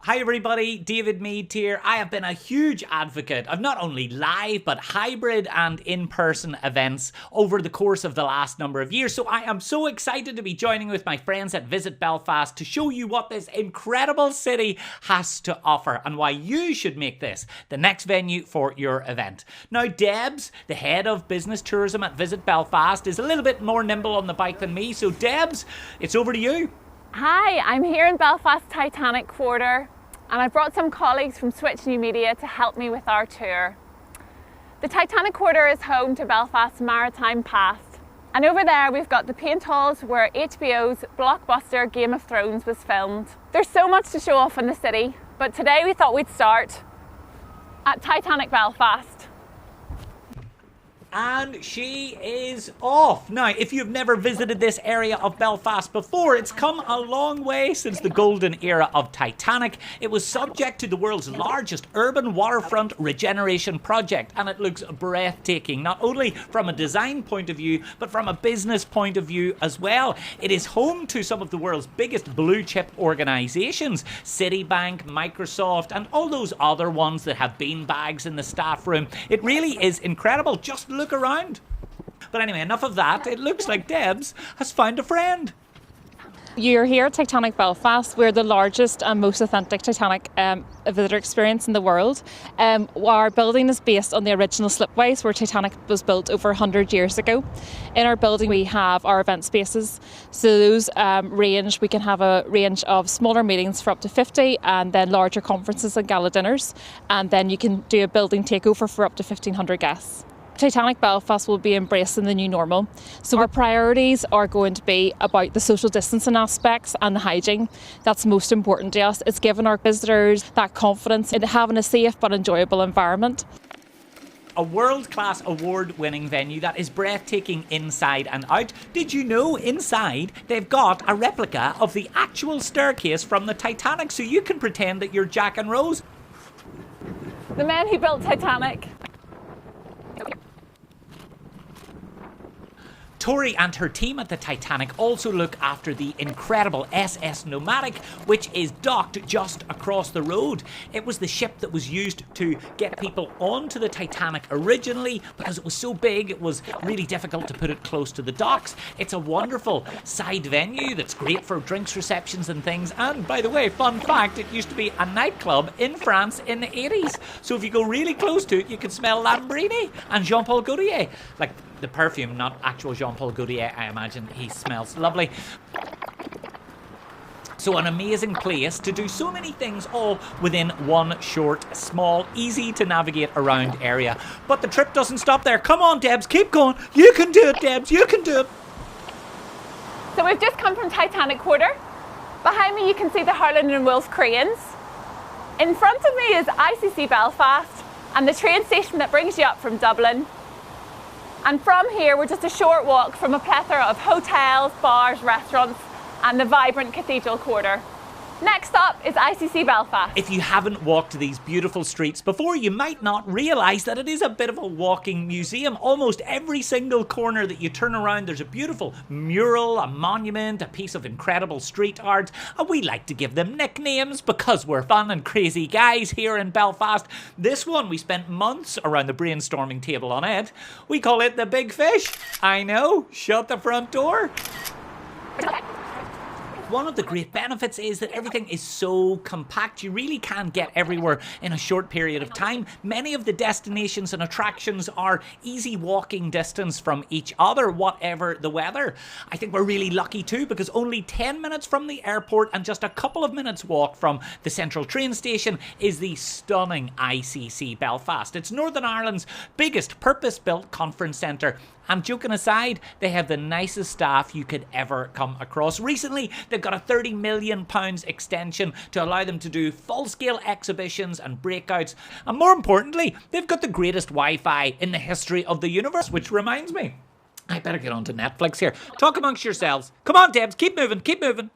Hi everybody, David Meade here. I have been a huge advocate of not only live but hybrid and in-person events over the course of the last number of years. So I am so excited to be joining with my friends at Visit Belfast to show you what this incredible city has to offer and why you should make this the next venue for your event. Now Debs, the head of business tourism at Visit Belfast, is a little bit more nimble on the bike than me. So Debs, it's over to you. Hi, I'm here in Belfast Titanic Quarter and I brought some colleagues from Switch New Media to help me with our tour. The Titanic Quarter is home to Belfast's maritime past, and over there we've got the paint halls where HBO's blockbuster Game of Thrones was filmed. There's so much to show off in the city, but today we thought we'd start at Titanic Belfast. And she is off. Now, if you've never visited this area of Belfast before, it's come a long way since the golden era of Titanic. It was subject to the world's largest urban waterfront regeneration project, and it looks breathtaking, not only from a design point of view, but from a business point of view as well. It is home to some of the world's biggest blue chip organisations, Citibank, Microsoft, and all those other ones that have beanbags in the staff room. It really is incredible. Just look around. But anyway, enough of that. It looks like Debs has found a friend. You're here at Titanic Belfast. We're the largest and most authentic Titanic visitor experience in the world. Our building is based on the original slipways where Titanic was built over 100 years ago. In our building we have our event spaces. So those we can have a range of smaller meetings for up to 50 and then larger conferences and gala dinners. And then you can do a building takeover for up to 1,500 guests. Titanic Belfast will be embracing the new normal. So our priorities are going to be about the social distancing aspects and the hygiene. That's most important to us. It's giving our visitors that confidence in having a safe but enjoyable environment. A world-class award-winning venue that is breathtaking inside and out. Did you know inside they've got a replica of the actual staircase from the Titanic, so you can pretend that you're Jack and Rose? The men who built Titanic. Tori and her team at the Titanic also look after the incredible SS Nomadic, which is docked just across the road. It was the ship that was used to get people onto the Titanic originally. Because it was so big, it was really difficult to put it close to the docks. It's a wonderful side venue that's great for drinks receptions and things. And by the way, fun fact, it used to be a nightclub in France in the 80s. So if you go really close to it, you can smell Lambrini and Jean-Paul Gaultier. Like the perfume, not actual Jean-Paul Gaultier, I imagine. He smells lovely. So an amazing place to do so many things all within one short, small, easy to navigate around area. But the trip doesn't stop there. Come on, Debs, keep going. You can do it, Debs, you can do it. So we've just come from Titanic Quarter. Behind me you can see the Harland and Wolff cranes. In front of me is Icc Belfast and the train station that brings you up from Dublin. And from here, we're just a short walk from a plethora of hotels, bars, restaurants, and the vibrant Cathedral Quarter. Next up is Icc Belfast. If you haven't walked these beautiful streets before, you might not realise that it is a bit of a walking museum. Almost every single corner that you turn around, there's a beautiful mural, a monument, a piece of incredible street art. And we like to give them nicknames because we're fun and crazy guys here in Belfast. This one, we spent months around the brainstorming table on it. We call it the Big Fish. I know, shut the front door. One of the great benefits is that everything is so compact. You really can get everywhere in a short period of time. Many of the destinations and attractions are easy walking distance from each other, whatever the weather. I think we're really lucky too, because only 10 minutes from the airport and just a couple of minutes walk from the central train station is the stunning Icc Belfast. It's Northern Ireland's biggest purpose-built conference centre. And joking aside, they have the nicest staff you could ever come across. Recently, they've got a £30 million extension to allow them to do full-scale exhibitions and breakouts. And more importantly, they've got the greatest Wi-Fi in the history of the universe, which reminds me, I better get onto Netflix here. Talk amongst yourselves. Come on, Debs, keep moving, keep moving.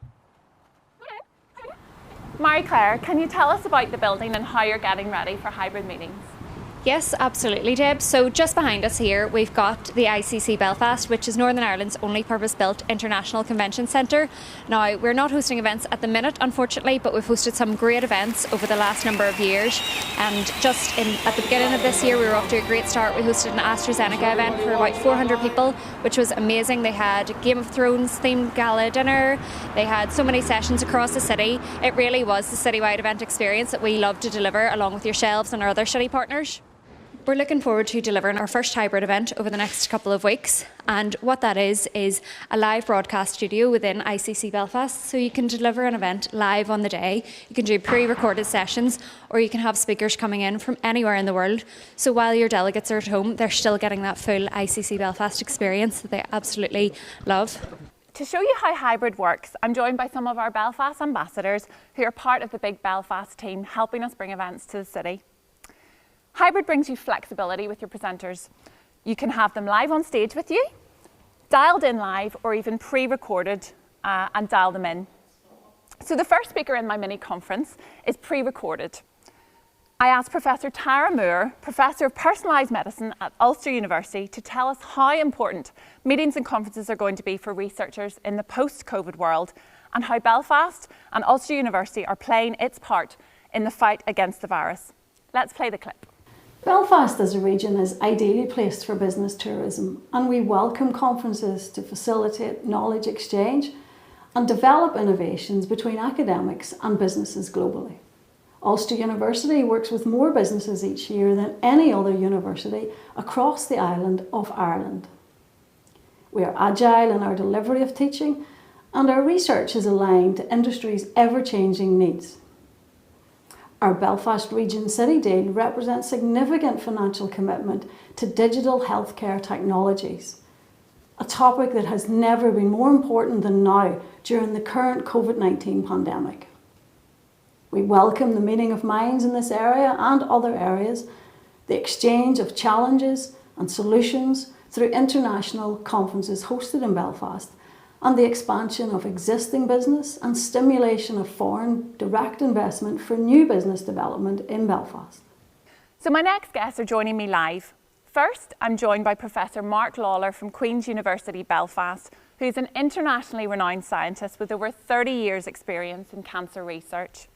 Marie-Claire, can you tell us about the building and how you're getting ready for hybrid meetings? Yes, absolutely, Deb. So just behind us here, we've got the Icc Belfast, which is Northern Ireland's only purpose-built international convention centre. Now, we're not hosting events at the minute, unfortunately, but we've hosted some great events over the last number of years. And just at the beginning of this year, we were off to a great start. We hosted an AstraZeneca event for about 400 people, which was amazing. They had Game of Thrones themed gala dinner. They had so many sessions across the city. It really was the citywide event experience that we love to deliver, along with yourselves and our other city partners. We're looking forward to delivering our first hybrid event over the next couple of weeks, and what that is a live broadcast studio within Icc Belfast, so you can deliver an event live on the day. You can do pre-recorded sessions, or you can have speakers coming in from anywhere in the world, so while your delegates are at home, they're still getting that full Icc Belfast experience that they absolutely love. To show you how hybrid works, I'm joined by some of our Belfast ambassadors who are part of the big Belfast team helping us bring events to the city. Hybrid brings you flexibility with your presenters. You can have them live on stage with you, dialed in live, or even pre-recorded and dial them in. So the first speaker in my mini conference is pre-recorded. I asked Professor Tara Moore, Professor of Personalised Medicine at Ulster University, to tell us how important meetings and conferences are going to be for researchers in the post-COVID world, and how Belfast and Ulster University are playing its part in the fight against the virus. Let's play the clip. Belfast as a region is ideally placed for business tourism, and we welcome conferences to facilitate knowledge exchange and develop innovations between academics and businesses globally. Ulster University works with more businesses each year than any other university across the island of Ireland. We are agile in our delivery of teaching, and our research is aligned to industry's ever-changing needs. Our Belfast Region City deal represents significant financial commitment to digital healthcare technologies, a topic that has never been more important than now during the current COVID-19 pandemic. We welcome the meeting of minds in this area and other areas, the exchange of challenges and solutions through international conferences hosted in Belfast, and the expansion of existing business and stimulation of foreign direct investment for new business development in Belfast. So my next guests are joining me live. First, I'm joined by Professor Marc Lawler from Queen's University Belfast, who's an internationally renowned scientist with over 30 years' experience in cancer research.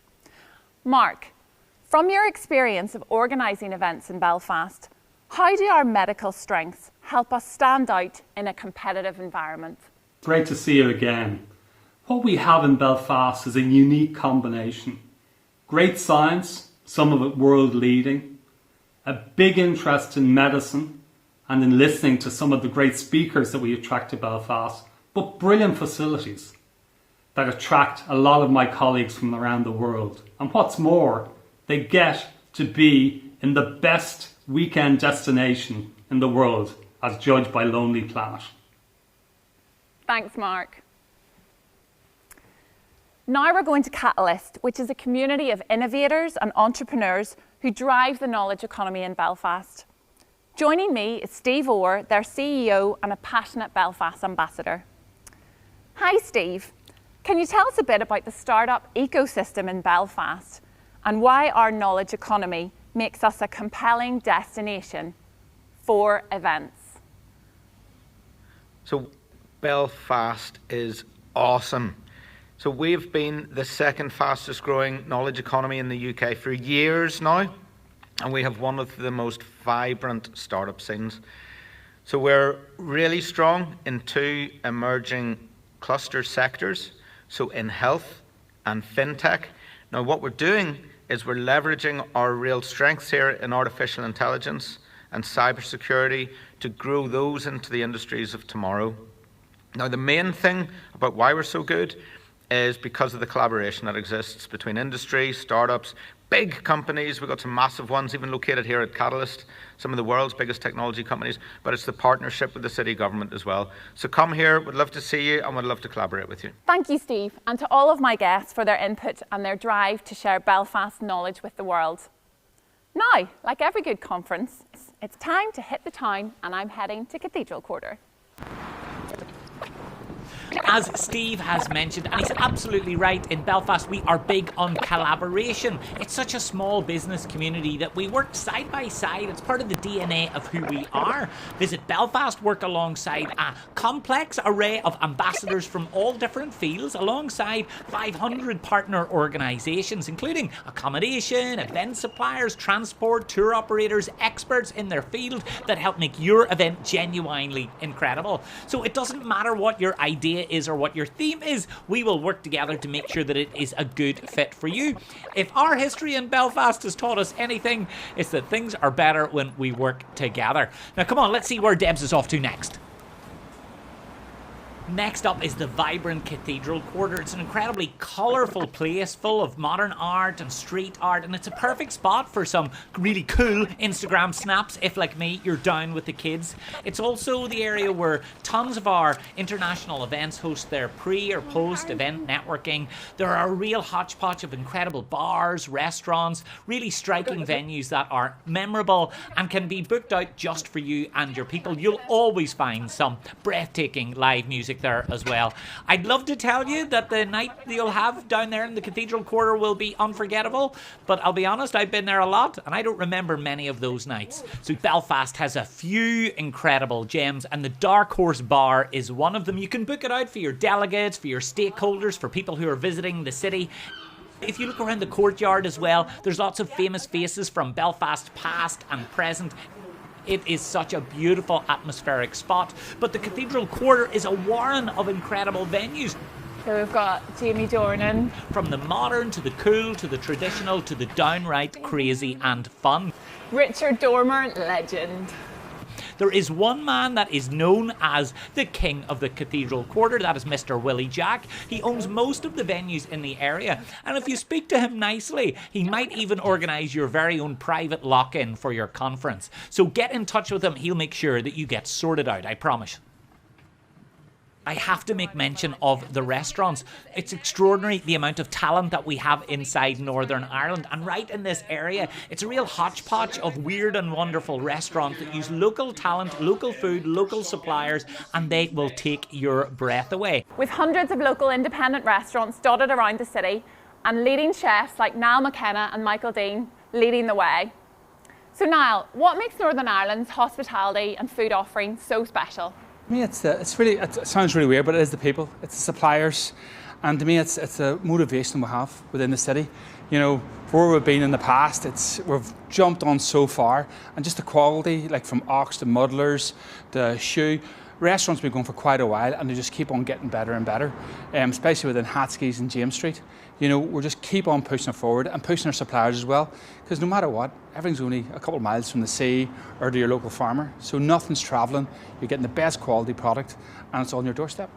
Marc, from your experience of organising events in Belfast, how do our medical strengths help us stand out in a competitive environment? Great to see you again. What we have in Belfast is a unique combination. Great science, some of it world leading, a big interest in medicine and in listening to some of the great speakers that we attract to Belfast, but brilliant facilities that attract a lot of my colleagues from around the world. And what's more, they get to be in the best weekend destination in the world as judged by Lonely Planet. Thanks, Marc. Now we're going to Catalyst, which is a community of innovators and entrepreneurs who drive the knowledge economy in Belfast. Joining me is Steve Orr, their CEO and a passionate Belfast ambassador. Hi, Steve. Can you tell us a bit about the startup ecosystem in Belfast and why our knowledge economy makes us a compelling destination for events? So Belfast is awesome. So we've been the second fastest growing knowledge economy in the UK for years now, and we have one of the most vibrant startup scenes. So we're really strong in two emerging cluster sectors, so in health and fintech. Now what we're doing is we're leveraging our real strengths here in artificial intelligence and cybersecurity to grow those into the industries of tomorrow. Now, the main thing about why we're so good is because of the collaboration that exists between industry, startups, big companies. We've got some massive ones even located here at Catalyst, some of the world's biggest technology companies, but it's the partnership with the city government as well. So come here, we'd love to see you and we'd love to collaborate with you. Thank you, Steve, and to all of my guests for their input and their drive to share Belfast knowledge with the world. Now, like every good conference, it's time to hit the town, and I'm heading to Cathedral Quarter. as Steve has mentioned, and he's absolutely right, in Belfast we are big on collaboration. It's such a small business community that we work side by side. It's part of the DNA of who we are. Visit Belfast work alongside a complex array of ambassadors from all different fields, alongside 500 partner organisations, including accommodation, event suppliers, transport, tour operators, experts in their field that help make your event genuinely incredible. So it doesn't matter what your idea is or what your theme is, we will work together to make sure that it is a good fit for you. If our history in Belfast has taught us anything, it's that things are better when we work together. Now come on, let's see where Debs is off to next. Next up is the vibrant Cathedral Quarter. It's an incredibly colourful place full of modern art and street art, and it's a perfect spot for some really cool Instagram snaps if, like me, you're down with the kids. It's also the area where tons of our international events host their pre or post event networking. There are a real hodgepodge of incredible bars, restaurants, really striking venues that are memorable and can be booked out just for you and your people. You'll always find some breathtaking live music there as well. I'd love to tell you that the night you'll have down there in the Cathedral Quarter will be unforgettable, but I'll be honest, I've been there a lot and I don't remember many of those nights. So Belfast has a few incredible gems, and the Dark Horse Bar is one of them. You can book it out for your delegates, for your stakeholders, for people who are visiting the city. If you look around the courtyard as well, there's lots of famous faces from Belfast past and present. It is such a beautiful atmospheric spot, but the Cathedral Quarter is a warren of incredible venues. So we've got Jamie Dornan. From the modern to the cool to the traditional to the downright crazy and fun. Richard Dormer, legend. There is one man that is known as the king of the Cathedral Quarter. That is Mr. Willie Jack. He owns most of the venues in the area, and if you speak to him nicely, he might even organise your very own private lock-in for your conference. So get in touch with him. He'll make sure that you get sorted out, I promise. I have to make mention of the restaurants. It's extraordinary the amount of talent that we have inside Northern Ireland, and right in this area it's a real hodgepodge of weird and wonderful restaurants that use local talent, local food, local suppliers, and they will take your breath away. With hundreds of local independent restaurants dotted around the city, and leading chefs like Niall McKenna and Michael Dean leading the way. So Niall, what makes Northern Ireland's hospitality and food offering so special? To me, it sounds really weird, but it is the people, it's the suppliers, and to me, it's the motivation we have within the city. You know, where we've been in the past, we've jumped on so far, and just the quality, like from Ox to Muddlers to Shoe. Restaurants been going for quite a while, and they just keep on getting better and better, especially within Hatskis and James Street. You know, we'll just keep on pushing it forward and pushing our suppliers as well, because no matter what, everything's only a couple of miles from the sea or to your local farmer, so nothing's travelling. You're getting the best quality product, and it's on your doorstep.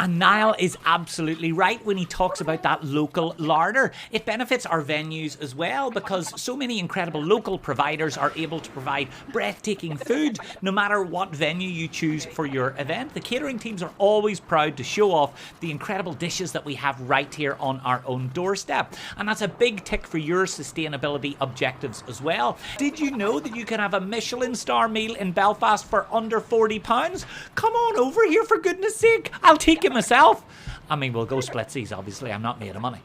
And Niall is absolutely right when he talks about that local larder. It benefits our venues as well, because so many incredible local providers are able to provide breathtaking food no matter what venue you choose for your event. The catering teams are always proud to show off the incredible dishes that we have right here on our own doorstep. And that's a big tick for your sustainability objectives as well. Did you know that you can have a Michelin star meal in Belfast for under £40? Come on over here, for goodness sake. I'll take it myself. I mean, we'll go splitsies, obviously. I'm not made of money.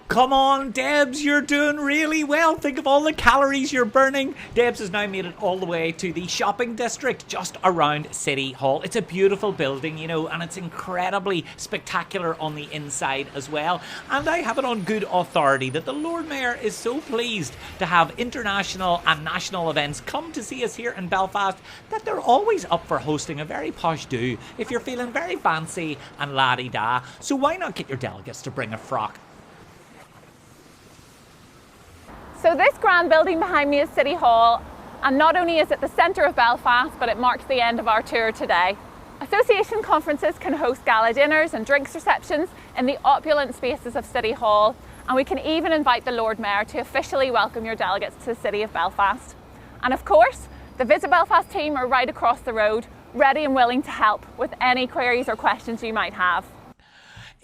Come on, Debs, you're doing really well. Think of all the calories you're burning. Debs has now made it all the way to the shopping district just around City Hall. It's a beautiful building, you know, and it's incredibly spectacular on the inside as well. And I have it on good authority that the Lord Mayor is so pleased to have international and national events come to see us here in Belfast that they're always up for hosting a very posh do if you're feeling very fancy and la-di-da. So why not get your delegates to bring a frock? So this grand building behind me is City Hall, and not only is it the centre of Belfast, but it marks the end of our tour today. Association conferences can host gala dinners and drinks receptions in the opulent spaces of City Hall, and we can even invite the Lord Mayor to officially welcome your delegates to the city of Belfast. And of course, the Visit Belfast team are right across the road, ready and willing to help with any queries or questions you might have.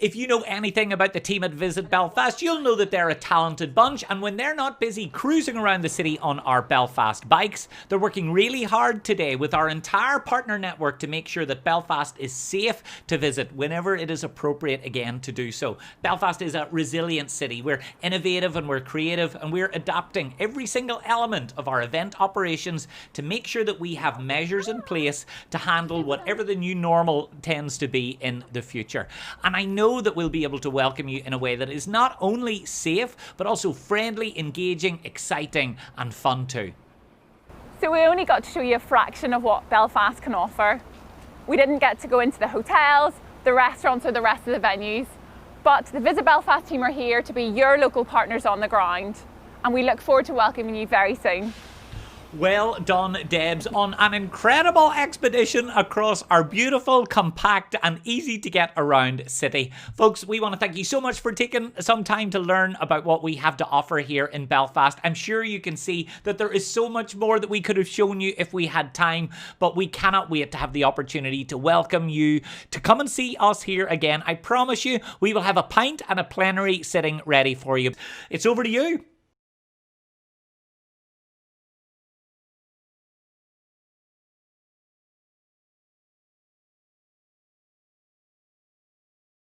If you know anything about the team at Visit Belfast, you'll know that they're a talented bunch, and when they're not busy cruising around the city on our Belfast bikes, they're working really hard today with our entire partner network to make sure that Belfast is safe to visit whenever it is appropriate again to do so. Belfast is a resilient city. We're innovative and we're creative, and we're adapting every single element of our event operations to make sure that we have measures in place to handle whatever the new normal tends to be in the future. And I know that we'll be able to welcome you in a way that is not only safe, but also friendly, engaging, exciting, and fun too. So we only got to show you a fraction of what Belfast can offer. We didn't get to go into the hotels, the restaurants, or the rest of the venues, but the Visit Belfast team are here to be your local partners on the ground, and we look forward to welcoming you very soon. Well done, Debs, on an incredible expedition across our beautiful, compact and easy to get around city. Folks, we want to thank you so much for taking some time to learn about what we have to offer here in Belfast. I'm sure you can see that there is so much more that we could have shown you if we had time, but we cannot wait to have the opportunity to welcome you to come and see us here again. I promise you, we will have a pint and a plenary sitting ready for you. It's over to you.